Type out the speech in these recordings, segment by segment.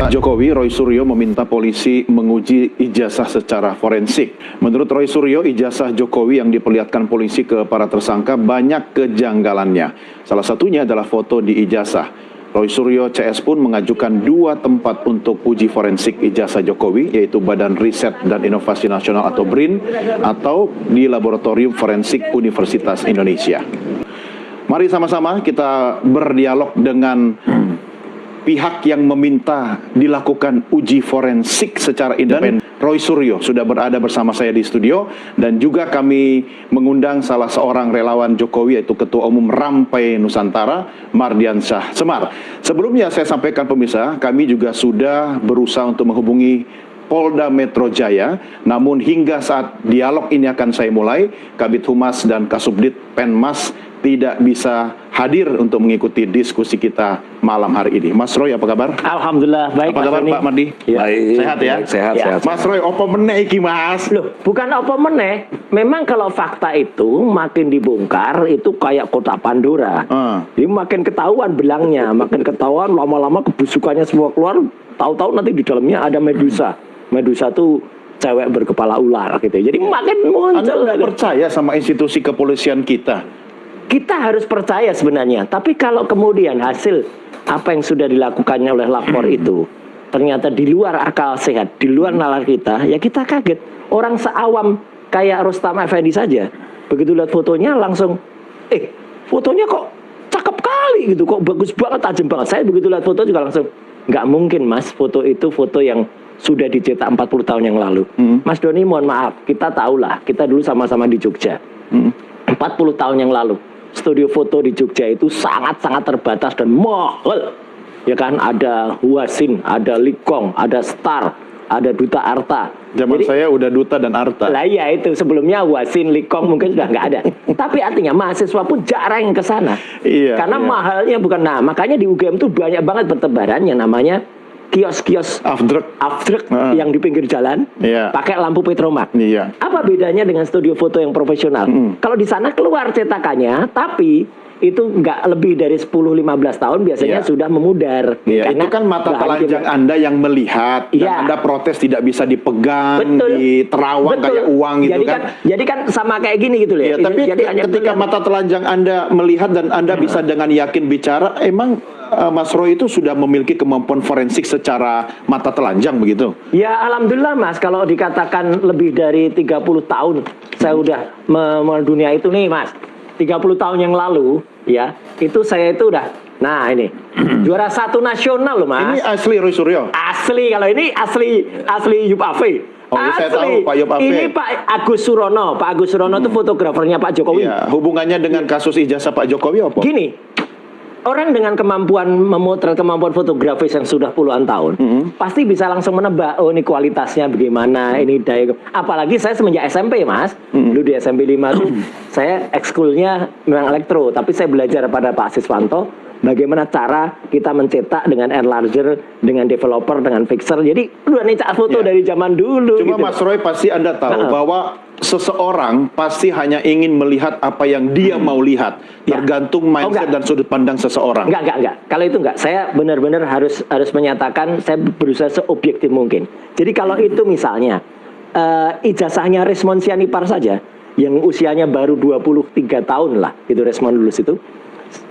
Pak Jokowi, Roy Suryo meminta polisi menguji ijazah secara forensik. Menurut Roy Suryo, ijazah Jokowi yang diperlihatkan polisi ke para tersangka banyak kejanggalannya. Salah satunya adalah foto di ijazah. Roy Suryo CS pun mengajukan 2 tempat untuk uji forensik ijazah Jokowi, yaitu Badan Riset dan Inovasi Nasional atau BRIN, atau di Laboratorium Forensik Universitas Indonesia. Mari sama-sama kita berdialog dengan pihak yang meminta dilakukan uji forensik secara independen. Roy Suryo sudah berada bersama saya di studio, dan juga kami mengundang salah seorang relawan Jokowi, yaitu Ketua Umum Rampai Nusantara, Mardiansyah Semar. Sebelumnya saya sampaikan pemirsa, kami juga sudah berusaha untuk menghubungi Polda Metro Jaya, namun hingga saat dialog ini akan saya mulai, Kabid Humas dan Kasubdit Penmas tidak bisa hadir untuk mengikuti diskusi kita malam hari ini. Mas Roy, apa kabar? Alhamdulillah, baik. Apa kabar Pak Mardi? Ya. Baik. Sehat ya? Sehat. Mas Roy, apa meneh iki Mas? Loh, bukan apa meneh. Memang kalau fakta itu makin dibongkar, itu kayak kota Pandora. Jadi makin ketahuan belangnya, makin ketahuan, lama-lama kebusukannya semua keluar. Tahu-tahu nanti di dalamnya ada Medusa. Medusa tuh cewek berkepala ular gitu. Jadi makin muncul. Anda nggak percaya sama institusi kepolisian kita? Kita harus percaya sebenarnya. Tapi kalau kemudian hasil apa yang sudah dilakukannya oleh lapor itu ternyata di luar akal sehat, di luar nalar kita, ya kita kaget. Orang seawam kayak Rustam Effendi saja, begitu lihat fotonya langsung, fotonya kok cakep kali gitu, kok bagus banget, tajam banget. Saya begitu lihat foto juga langsung, nggak mungkin Mas, foto itu foto yang sudah dicetak 40 tahun yang lalu. Mas Doni, mohon maaf, kita tahulah, kita dulu sama-sama di Jogja. 40 tahun yang lalu, studio foto di Jogja itu sangat-sangat terbatas dan mahal. Ya kan, ada Huasin, ada Likong, ada Star, ada Duta Arta. Zaman saya udah Duta dan Arta. Lah iya itu, sebelumnya Huasin, Likong mungkin sudah nggak ada. Tapi artinya mahasiswa pun jarang ke sana. Iya, karena mahalnya bukan. Nah, makanya di UGM tuh banyak banget bertebarannya namanya kios-kios afdruk yang di pinggir jalan, pakai lampu petromak. Apa bedanya dengan studio foto yang profesional? Kalau di sana keluar cetakannya, tapi itu nggak lebih dari 10-15 tahun biasanya sudah memudar. Itu kan mata telanjang Anda yang melihat, dan Anda protes tidak bisa dipegang, diterawang kayak uang gitu kan. Jadi kan sama kayak gini gitu loh. Tapi ketika mata telanjang Anda melihat dan Anda bisa dengan yakin bicara, emang Mas Roy itu sudah memiliki kemampuan forensik secara mata telanjang begitu? Ya alhamdulillah Mas, kalau dikatakan lebih dari 30 tahun saya udah mendunia itu nih Mas. 30 tahun yang lalu ya, itu saya itu udah, nah ini juara 1 nasional loh Mas. Ini asli Roy Suryo? Asli, kalau ini asli Yup Afe. Saya tahu Pak Yup Afe. Ini Pak Agus Surono. Pak Agus Surono itu fotografernya Pak Jokowi. Hubungannya dengan kasus ijazah Pak Jokowi apa? Gini, orang dengan kemampuan memotret, kemampuan fotografis yang sudah puluhan tahun, pasti bisa langsung menebak, oh ini kualitasnya bagaimana, ini daya. Apalagi saya semenjak SMP Mas, dulu di SMP 5 tuh saya ekskulnya memang elektro, tapi saya belajar pada Pak Siswanto bagaimana cara kita mencetak dengan enlarger, dengan developer, dengan fixer. Jadi udah nih foto dari zaman dulu. Cuma gitu. Mas Roy, pasti Anda tahu bahwa seseorang pasti hanya ingin melihat apa yang dia mau lihat, tergantung mindset dan sudut pandang seseorang. Enggak. Kalau itu enggak. Saya benar-benar harus menyatakan saya berusaha seobjektif mungkin. Jadi kalau itu misalnya ijazahnya Resmond Sianipar saja, yang usianya baru 23 tahun lah, itu Resmond lulus itu.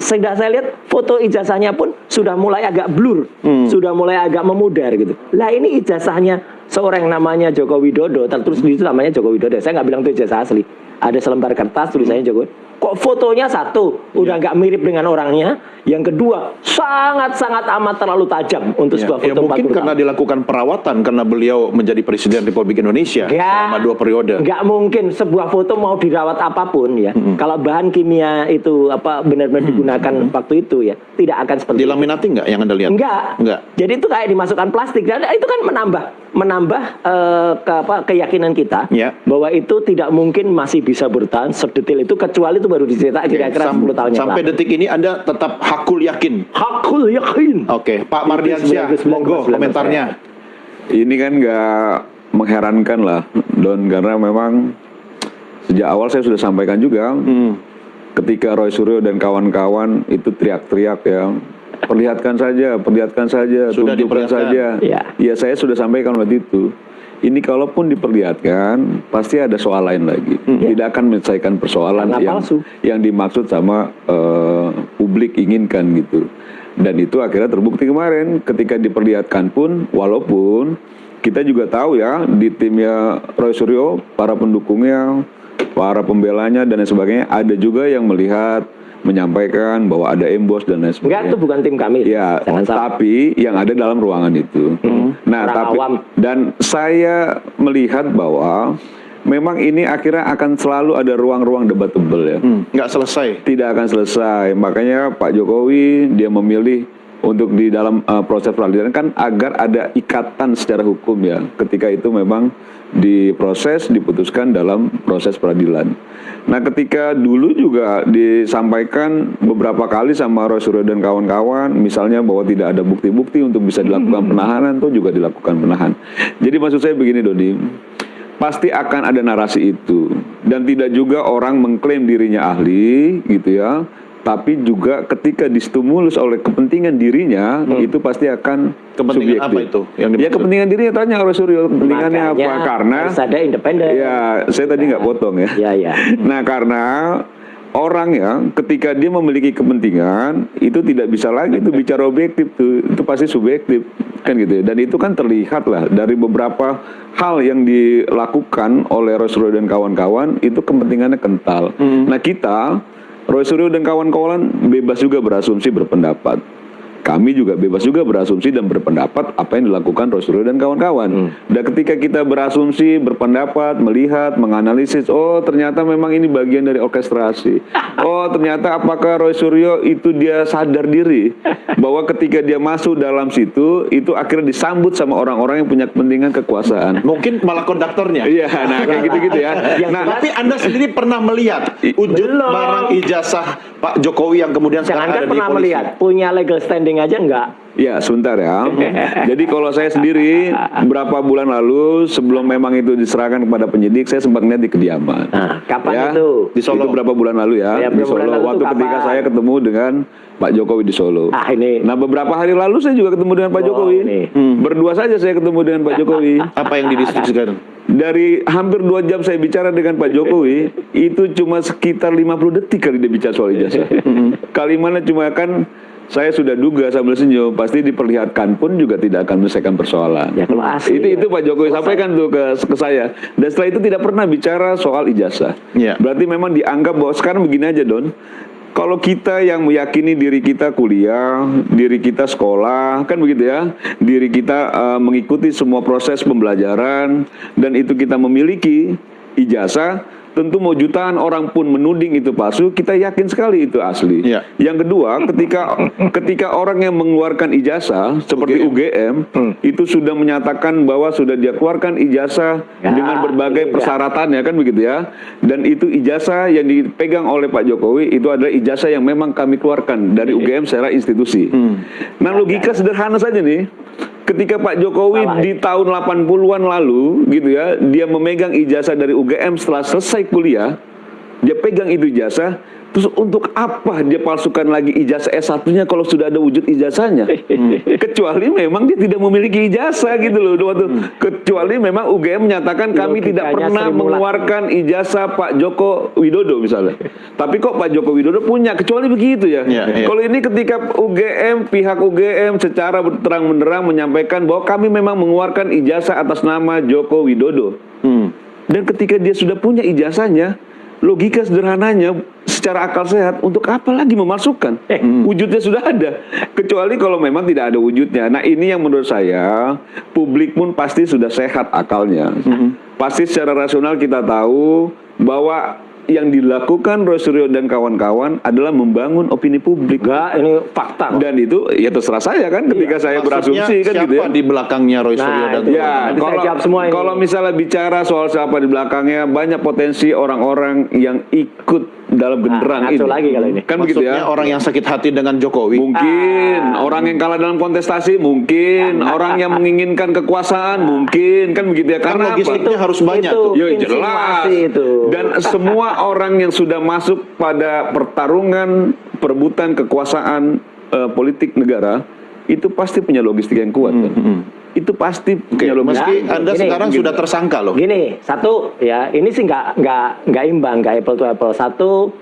Saya lihat foto ijazahnya pun sudah mulai agak blur, sudah mulai agak memudar gitu. Lah ini ijazahnya seorang yang namanya Joko Widodo, terus itu namanya Joko Widodo. Saya nggak bilang itu ijazah asli. Ada selembar kertas tulisannya Jokowi. Kok fotonya satu, udah nggak mirip dengan orangnya. Yang kedua, sangat-sangat amat terlalu tajam untuk sebuah foto. Mungkin karena dilakukan perawatan, karena beliau menjadi Presiden Republik Indonesia selama 2 periode. Nggak mungkin sebuah foto mau dirawat apapun ya. Kalau bahan kimia itu benar-benar digunakan waktu itu ya, tidak akan seperti dilaminati nggak yang Anda lihat? Enggak. Jadi itu kayak dimasukkan plastik. Dan itu kan menambah keyakinan kita bahwa itu tidak mungkin masih bisa bertahan sedetil itu, kecuali itu baru dicetak kira-kira 10 tahun yang lalu. Sampai detik ini Anda tetap hakul yakin? Hakul yakin. Oke, Pak Mardiansyah, monggo komentarnya. Ini kan nggak mengherankan lah, Don, karena memang sejak awal saya sudah sampaikan juga, ketika Roy Suryo dan kawan-kawan itu teriak-teriak ya, perlihatkan saja, Sudah tunjukkan diperlihatkan. saja. Ya. Ya saya sudah sampaikan waktu itu. Ini kalaupun diperlihatkan, pasti ada soal lain lagi. Tidak akan menyelesaikan persoalan Karena palsu. yang dimaksud sama publik inginkan gitu. Dan itu akhirnya terbukti kemarin ketika diperlihatkan pun, walaupun kita juga tahu ya di timnya Roy Suryo, para pendukungnya, para pembelanya dan lain sebagainya, ada juga yang melihat, menyampaikan bahwa ada embos dan lain Enggak, sebagainya. itu bukan tim kami. Ya, Jangan salah. tapi yang ada dalam ruangan itu. Nah, Orang tapi awam. dan saya melihat bahwa memang ini akhirnya akan selalu ada ruang-ruang debatable ya. Nggak selesai. Tidak akan selesai. Makanya Pak Jokowi dia memilih untuk di dalam proses peradilan kan agar ada ikatan secara hukum ya. Ketika itu memang diproses, diputuskan dalam proses peradilan. Nah, ketika dulu juga disampaikan beberapa kali sama Roy Suryo dan kawan-kawan, misalnya bahwa tidak ada bukti-bukti untuk bisa dilakukan penahanan, itu juga dilakukan penahanan. Jadi maksud saya begini, Dodi, pasti akan ada narasi itu, dan tidak juga orang mengklaim dirinya ahli, gitu ya. Tapi juga ketika distimulus oleh kepentingan dirinya, itu pasti akan Kepentingan subjektif. apa itu yang Ya dimaksud? kepentingan dirinya, tanya Roy Suryo, kepentingannya apa? Makanya Karena harus ada independen. ya saya tadi nggak potong ya. Ya. Nah, karena orang ya ketika dia memiliki kepentingan itu tidak bisa lagi itu bicara objektif tuh, itu pasti subjektif kan gitu ya. Dan itu kan terlihat lah dari beberapa hal yang dilakukan oleh Roy Suryo dan kawan-kawan, itu kepentingannya kental. Nah, kita Roy Suryo dan kawan-kawan bebas juga berasumsi, berpendapat. Kami juga bebas juga berasumsi dan berpendapat apa yang dilakukan Roy Suryo dan kawan-kawan. Dan ketika kita berasumsi, berpendapat, melihat, menganalisis, oh ternyata memang ini bagian dari orkestrasi. Oh ternyata apakah Roy Suryo itu dia sadar diri bahwa ketika dia masuk dalam situ, itu akhirnya disambut sama orang-orang yang punya kepentingan kekuasaan. Mungkin malah konduktornya. Iya, nah kayak gitu-gitu ya. Nah, Tapi Anda sendiri pernah melihat wujud Belum. barang ijazah Pak Jokowi yang kemudian sekarang Jangankan ada di pernah polisi? melihat, punya legal standing aja enggak. ya, sebentar ya. Jadi kalau saya sendiri berapa bulan lalu sebelum memang itu diserahkan kepada penyidik, saya sempat lihat di kediaman. Nah, kapan Ya, itu? Di Solo. Itu berapa bulan lalu ya? Ya, Di berapa bulan Solo. lalu Waktu itu ketika kapan? saya ketemu dengan Pak Jokowi di Solo. Ah, ini. Nah, beberapa hari lalu saya juga ketemu dengan Pak Oh, Jokowi. ini. Berdua saja saya ketemu dengan Pak Jokowi. Apa yang didiskusikan? Dari hampir 2 jam saya bicara dengan Pak Jokowi, itu cuma sekitar 50 detik kali dia bicara soal ijazah. Kalimatnya cuma kan, saya sudah duga sambil senyum, pasti diperlihatkan pun juga tidak akan menyelesaikan persoalan. Ya, kalau asli Itu ya. Pak Jokowi sampaikan tuh ke saya. Dan setelah itu tidak pernah bicara soal ijazah. Ya. Berarti memang dianggap bahwa sekarang begini aja, Don. Kalau kita yang meyakini diri kita kuliah, diri kita sekolah, kan begitu ya, diri kita mengikuti semua proses pembelajaran, dan itu kita memiliki ijazah, tentu mau jutaan orang pun menuding itu palsu, kita yakin sekali itu asli. Iya. Yang kedua, ketika orang yang mengeluarkan ijazah seperti UGM itu sudah menyatakan bahwa sudah dia keluarkan ijazah Ya, dengan berbagai iya. persyaratannya, kan begitu ya. Dan itu ijazah yang dipegang oleh Pak Jokowi itu adalah ijazah yang memang kami keluarkan dari UGM secara institusi. Nah, logika sederhana saja nih. Ketika Pak Jokowi Salah, di tahun 80-an lalu gitu ya, dia memegang ijazah dari UGM setelah selesai kuliah, dia pegang itu ijazah, terus untuk apa dia palsukan lagi ijazah S1-nya kalau sudah ada wujud ijazahnya? Kecuali memang dia tidak memiliki ijazah gitu loh. Kecuali memang UGM menyatakan kami tidak Logikanya pernah Sri Mulat. mengeluarkan ijazah Pak Joko Widodo misalnya. Tapi kok Pak Joko Widodo punya, kecuali begitu ya. Iya, iya. Kalau ini ketika pihak UGM secara terang-benderang menyampaikan bahwa kami memang mengeluarkan ijazah atas nama Joko Widodo. Dan ketika dia sudah punya ijazahnya, logika sederhananya secara akal sehat, untuk apa lagi memasukkan? Wujudnya sudah ada. Kecuali kalau memang tidak ada wujudnya. Nah, ini yang menurut saya publik pun pasti sudah sehat akalnya. Pasti secara rasional kita tahu bahwa yang dilakukan Roy Suryo dan kawan-kawan adalah membangun opini publik. Enggak, ini fakta. Dan itu ya terserah saya kan ketika saya Maksudnya berasumsi kan gitu ya. siapa di belakangnya Roy Suryo Nah, dan itu. Ya, Nanti saya jawab semua ini. kalau misalnya bicara soal siapa di belakangnya, banyak potensi orang-orang yang ikut dalam genderang ini. ngaco lagi kalau ini. Kan begitu maksudnya ya? orang yang sakit hati dengan Jokowi. Mungkin orang yang kalah dalam kontestasi, mungkin orang yang menginginkan kekuasaan, mungkin kan begitu ya. Karena Karena apa? logistiknya harus banyak itu tuh. Ya jelas. insinuasi itu. Dan semua orang yang sudah masuk pada pertarungan perebutan kekuasaan politik negara itu pasti punya logistik yang kuat kan? Itu pasti punya logistik. Meski Anda gini, sekarang sudah tersangka loh. Gini, satu ya, ini sih nggak imbang, nggak apple to apple. Satu,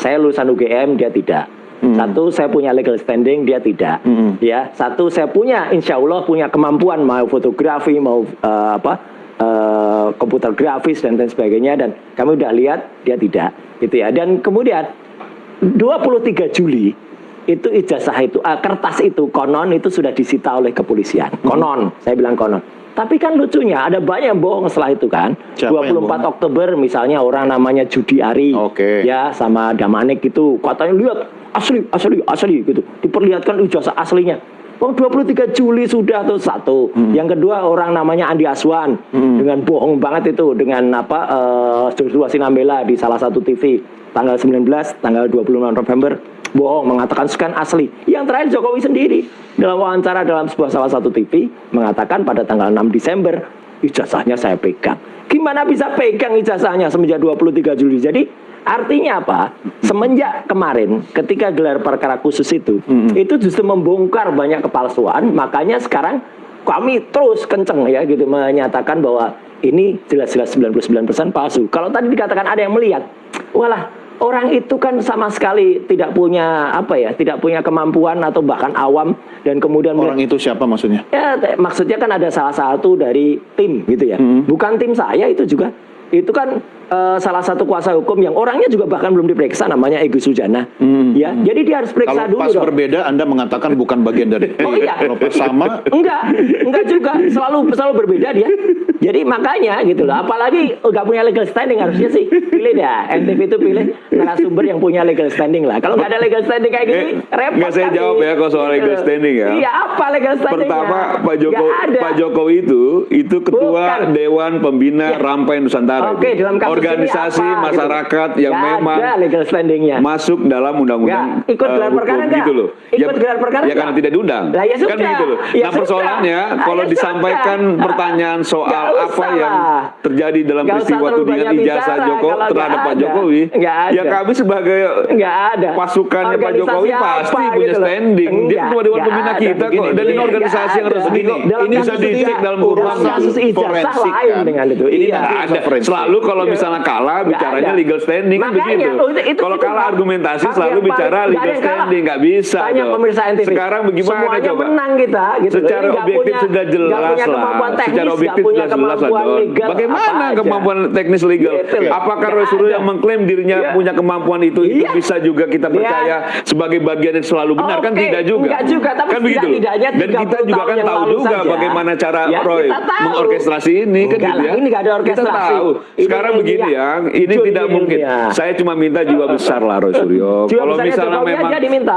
saya lulusan UGM, dia tidak. Satu, saya punya legal standing, dia tidak. Ya, satu, saya punya, insya Allah punya kemampuan mau fotografi, mau komputer grafis dan lain sebagainya. Dan kami udah lihat dia tidak, gitu ya. Dan kemudian 23 Juli itu ijazah itu kertas itu konon itu sudah disita oleh kepolisian. Konon, saya bilang konon. Tapi kan lucunya ada banyak yang bohong setelah itu kan. Siapa 24 Oktober misalnya orang namanya Judi Ari, ya sama Damanik itu katanya lihat asli gitu. Diperlihatkan ijazah aslinya. Oh 23 Juli sudah tuh satu. Yang kedua orang namanya Andi Aswan dengan bohong banget itu dengan Joshua Sinambela di salah satu TV tanggal 19, tanggal 26 November bohong mengatakan scan asli. Yang terakhir Jokowi sendiri dalam wawancara dalam sebuah salah satu TV mengatakan pada tanggal 6 Desember ijazahnya saya pegang. Gimana bisa pegang ijazahnya semenjak 23 Juli? Jadi artinya apa? Semenjak kemarin ketika gelar perkara khusus itu justru membongkar banyak kepalsuan. Makanya sekarang kami terus kenceng ya gitu menyatakan bahwa ini jelas-jelas 99% palsu. Kalau tadi dikatakan ada yang melihat, walah orang itu kan sama sekali tidak punya tidak punya kemampuan atau bahkan awam dan kemudian orang itu siapa maksudnya? Ya maksudnya kan ada salah satu dari tim gitu ya. Bukan tim saya itu juga. Itu kan salah satu kuasa hukum yang orangnya juga bahkan belum diperiksa namanya Egy Sujana. Ya, jadi dia harus periksa kalau dulu. Pas dong. berbeda Anda mengatakan bukan bagian dari. Oh iya. Kalau pas sama enggak juga selalu berbeda dia. Jadi makanya gitu loh. Apalagi nggak punya legal standing harusnya sih pilih dah. NTV itu pilih narasumber yang punya legal standing lah. Kalau nggak ada legal standing kayak gini repot. Nggak saya jawab ya kalau soal legal standing ya. Iya apa legal standingnya? Pertama Pak Jokowi itu ketua Dewan Pembina Rampai Nusantara. Oke, dalam kasus organisasi ini apa, masyarakat gitu. yang memang ada legal standingnya. Masuk dalam undang-undang ikut gelar perkara enggak? Gitu loh. Ikut gelar perkara ya karena tidak diundang. Lah ya sudah. Kan gitu loh. Ya nah persoalannya kalau disampaikan pertanyaan soal apa yang terjadi dalam peristiwa tudingan ijazah terhadap Pak Jokowi, ya kami sebagai pasukannya Pak Jokowi pasti punya standing. Dia ketua Dewan Pembina kita kok. Dan ini organisasi yang resmi kok. Ini bisa dicek dalam urusan forensik dengan itu. Ini ada. Selalu kalau misalnya kalah bicaranya legal standing kan begitu. Kalau kalah argumentasi selalu bicara legal standing, nggak bisa. Sekarang bagaimana semuanya coba? Menang kita gitu. Secara objektif sudah jelas lah. Secara objektif sudah jelas lah. Bagaimana kemampuan teknis legal? Apakah Roy Suryo yang mengklaim dirinya punya kemampuan itu bisa juga kita percaya sebagai bagian yang selalu benar? Kan tidak juga. Kan begitu. Dan kita juga kan tahu juga bagaimana cara Roy mengorkestrasi ini kan gitu ya. Ini nggak ada orkestrasi. Kita tahu. Sekarang begini ya, ini tidak mungkin. Saya cuma minta jiwa besar lah Roy Suryo.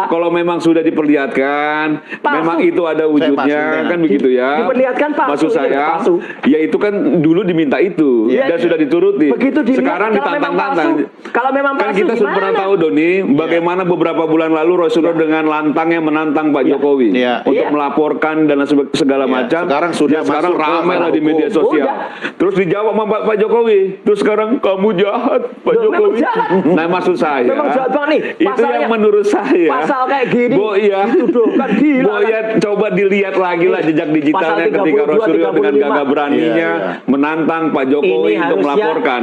Kalau memang sudah diperlihatkan, memang itu ada wujudnya kan begitu ya. Diperlihatkan palsu. Maksud saya, ya itu kan dulu diminta itu dan sudah dituruti. Sekarang ditantang-tantang. Kalau memang kan kita sudah pernah tahu Doni, bagaimana beberapa bulan lalu Roy Suryo dengan lantangnya menantang Pak Jokowi untuk melaporkan dan segala macam. Sekarang ramai lah di media sosial. Terus dijawab sama Pak Jokowi. Terus sekarang kamu jahat Pak Jokowi. Nah maksud saya itu yang menurut saya pasal kayak gini coba dilihat lagi lah jejak digitalnya ketika Roy Suryo dengan gagah beraninya menantang Pak Jokowi untuk melaporkan.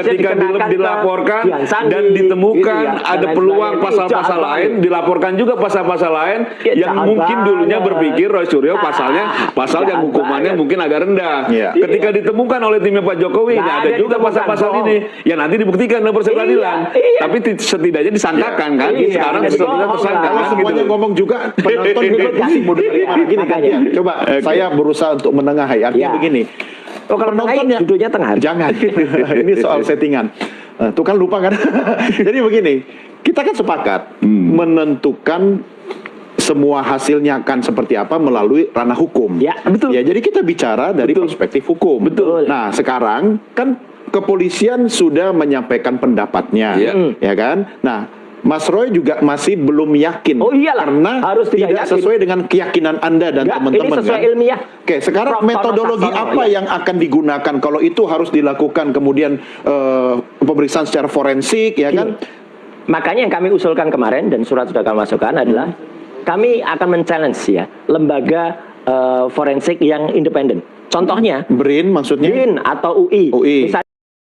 Ketika dilaporkan dan ditemukan ada peluang pasal-pasal lain, dilaporkan juga pasal-pasal lain yang mungkin dulunya berpikir Roy Suryo pasalnya pasal yang hukumannya mungkin agak rendah. Ketika ditemukan oleh timnya Pak Jokowi ada juga pasal-pasal ini yang nanti dibuktikan dalam proses peradilan. Tapi setidaknya disangkakan kan. Sekarang setidaknya tersangka kan. Semuanya ngomong juga penonton ikut kasih mau dari mana gini kan. Coba saya berusaha untuk menengahi. Artinya begini. Kalau penontonnya duduknya tengah. Jangan. Ini soal settingan. Tuh kan lupa kan. Jadi begini. Kita kan sepakat menentukan semua hasilnya akan seperti apa melalui ranah hukum. Ya, betul. Ya, jadi kita bicara dari perspektif hukum. Betul. Nah, sekarang kan kepolisian sudah menyampaikan pendapatnya, ya kan? Nah, Mas Roy juga masih belum yakin karena harus tidak sesuai dengan keyakinan Anda dan teman-teman. Ini sesuai ilmiah. Oke, sekarang metodologi apa yang akan digunakan kalau itu harus dilakukan kemudian pemeriksaan secara forensik, ya kan? Makanya yang kami usulkan kemarin dan surat sudah kami masukkan adalah kami akan men-challenge ya lembaga forensik yang independen. Contohnya BRIN maksudnya? BRIN atau UI. UI. Misalnya